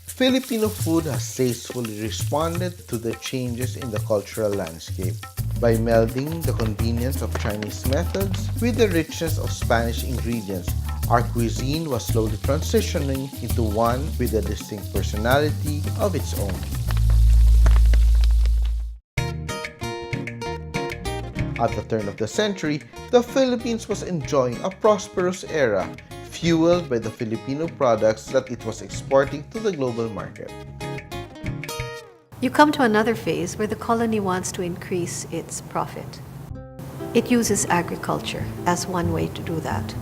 Filipino food has tastefully responded to the changes in the cultural landscape by melding the convenience of Chinese methods with the richness of Spanish ingredients. Our cuisine was slowly transitioning into one with a distinct personality of its own. At the turn of the century, the Philippines was enjoying a prosperous era, fueled by the Filipino products that it was exporting to the global market. You come to another phase where the colony wants to increase its profit. It uses agriculture as one way to do that.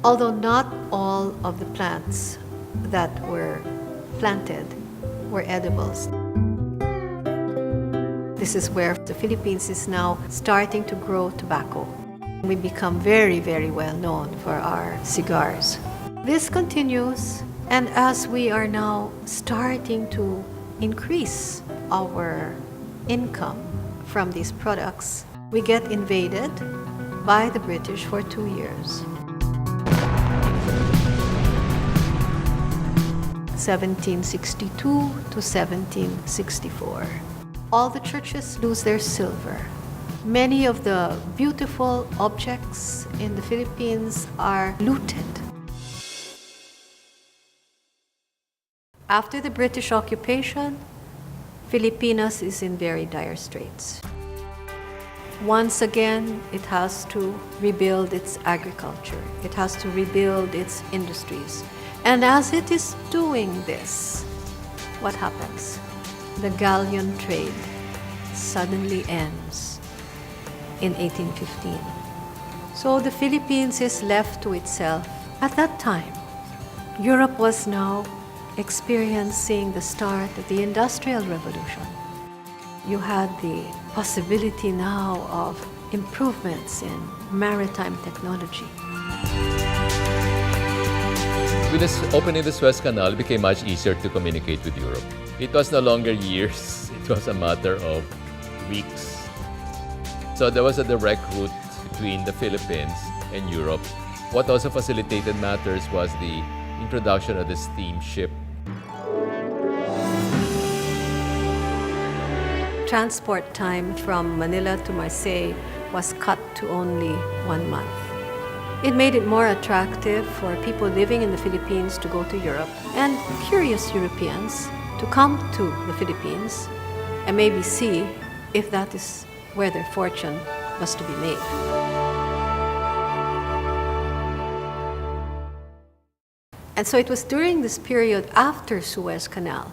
Although not all of the plants that were planted were edibles. This is where the Philippines is now starting to grow tobacco. We become very, very well known for our cigars. This continues, and as we are now starting to increase our income from these products, we get invaded by the British for 2 years. 1762 to 1764. All the churches lose their silver. Many of the beautiful objects in the Philippines are looted. After the British occupation, Filipinas is in very dire straits. Once again, it has to rebuild its agriculture. It has to rebuild its industries. And as it is doing this, what happens? The galleon trade suddenly ends in 1815. So the Philippines is left to itself. At that time, Europe was now experiencing the start of the Industrial Revolution. You had the possibility now of improvements in maritime technology. With the opening of the Suez Canal, it became much easier to communicate with Europe. It was no longer years, it was a matter of weeks. So there was a direct route between the Philippines and Europe. What also facilitated matters was the introduction of the steamship. Transport time from Manila to Marseille was cut to only 1 month. It made it more attractive for people living in the Philippines to go to Europe and curious Europeans to come to the Philippines and maybe see if that is where their fortune was to be made. And so it was during this period after Suez Canal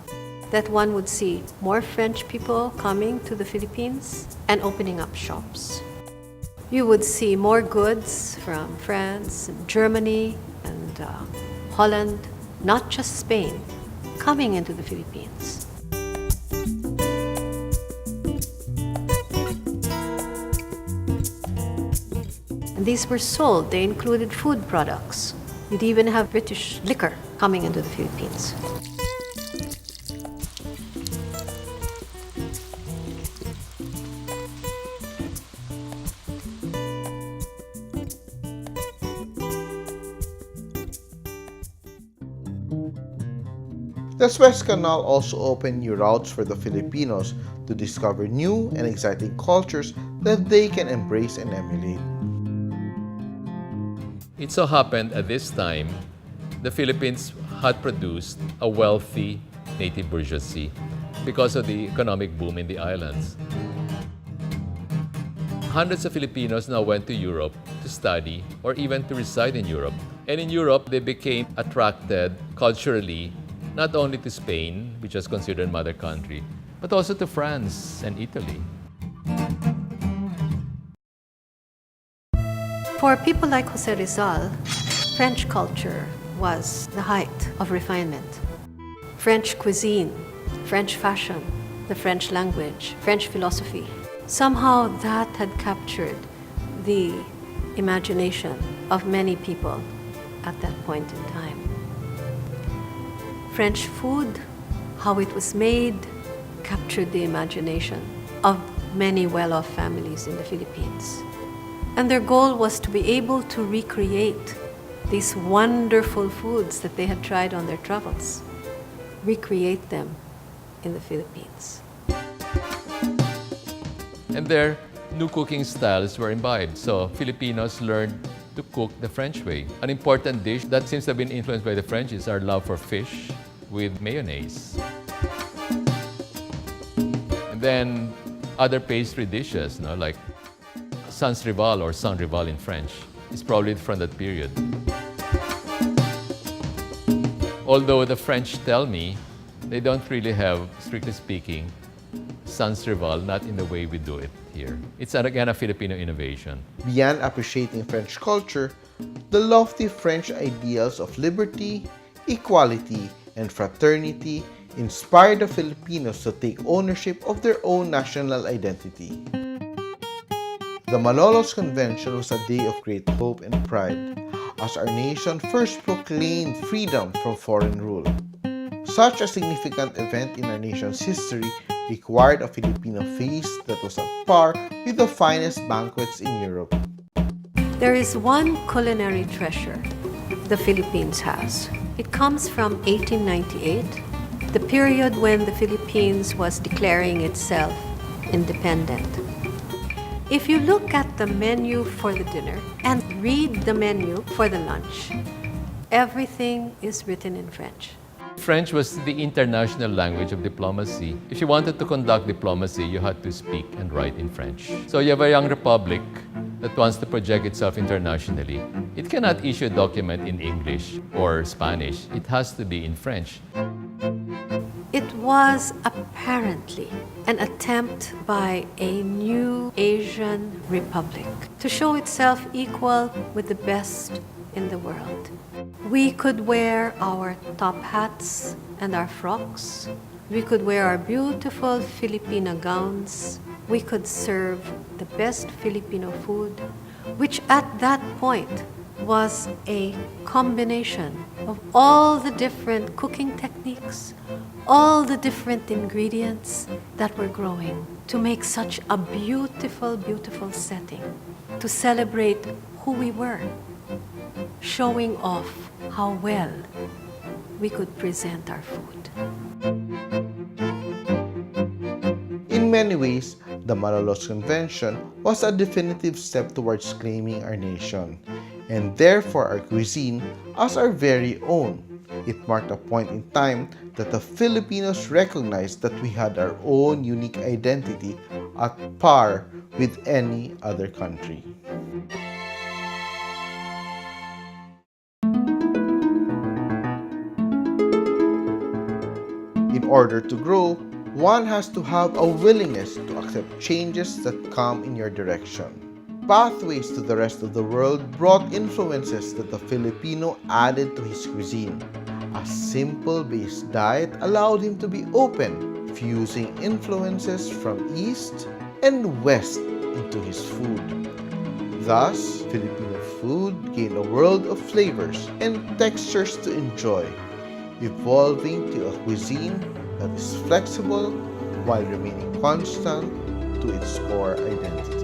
that one would see more French people coming to the Philippines and opening up shops. You would see more goods from France, and Germany, and Holland, not just Spain, coming into the Philippines. And these were sold. They included food products. You'd even have British liquor coming into the Philippines. The Suez Canal also opened new routes for the Filipinos to discover new and exciting cultures that they can embrace and emulate. It so happened at this time, the Philippines had produced a wealthy native bourgeoisie because of the economic boom in the islands. Hundreds of Filipinos now went to Europe to study or even to reside in Europe. And in Europe, they became attracted culturally not only to Spain, which was considered mother country, but also to France and Italy. For people like Jose Rizal, French culture was the height of refinement. French cuisine, French fashion, the French language, French philosophy. Somehow that had captured the imagination of many people at that point in time. French food, how it was made, captured the imagination of many well-off families in the Philippines. And their goal was to be able to recreate these wonderful foods that they had tried on their travels, recreate them in the Philippines. And their new cooking styles were imbibed. So Filipinos learned to cook the French way. An important dish that seems to have been influenced by the French is our love for fish with mayonnaise. And then other pastry dishes, like sans rival or sans rival in French, is probably from that period. Although the French tell me they don't really have, strictly speaking, sans rival, not in the way we do it here. It's again a Filipino innovation. Beyond appreciating French culture, the lofty French ideals of liberty, equality, and fraternity inspired the Filipinos to take ownership of their own national identity. The Malolos Convention was a day of great hope and pride, as our nation first proclaimed freedom from foreign rule. Such a significant event in our nation's history required a Filipino feast that was at par with the finest banquets in Europe. There is one culinary treasure the Philippines has. It comes from 1898, the period when the Philippines was declaring itself independent. If you look at the menu for the dinner and read the menu for the lunch, everything is written in French. French was the international language of diplomacy. If you wanted to conduct diplomacy, you had to speak and write in French. So you have a young republic that wants to project itself internationally. It cannot issue a document in English or Spanish. It has to be in French. It was apparently an attempt by a new Asian republic to show itself equal with the best in the world. We could wear our top hats and our frocks. We could wear our beautiful Filipino gowns. We could serve the best Filipino food, which at that point was a combination of all the different cooking techniques, all the different ingredients that were growing to make such a beautiful, beautiful setting, to celebrate who we were, showing off how well we could present our food. In many ways, the Malolos Convention was a definitive step towards claiming our nation, and therefore our cuisine as our very own. It marked a point in time that the Filipinos recognized that we had our own unique identity at par with any other country. In order to grow, one has to have a willingness to accept changes that come in your direction. Pathways to the rest of the world brought influences that the Filipino added to his cuisine. A simple base diet allowed him to be open, fusing influences from East and West into his food. Thus, Filipino food gained a world of flavors and textures to enjoy, evolving to a cuisine that is flexible while remaining constant to its core identity.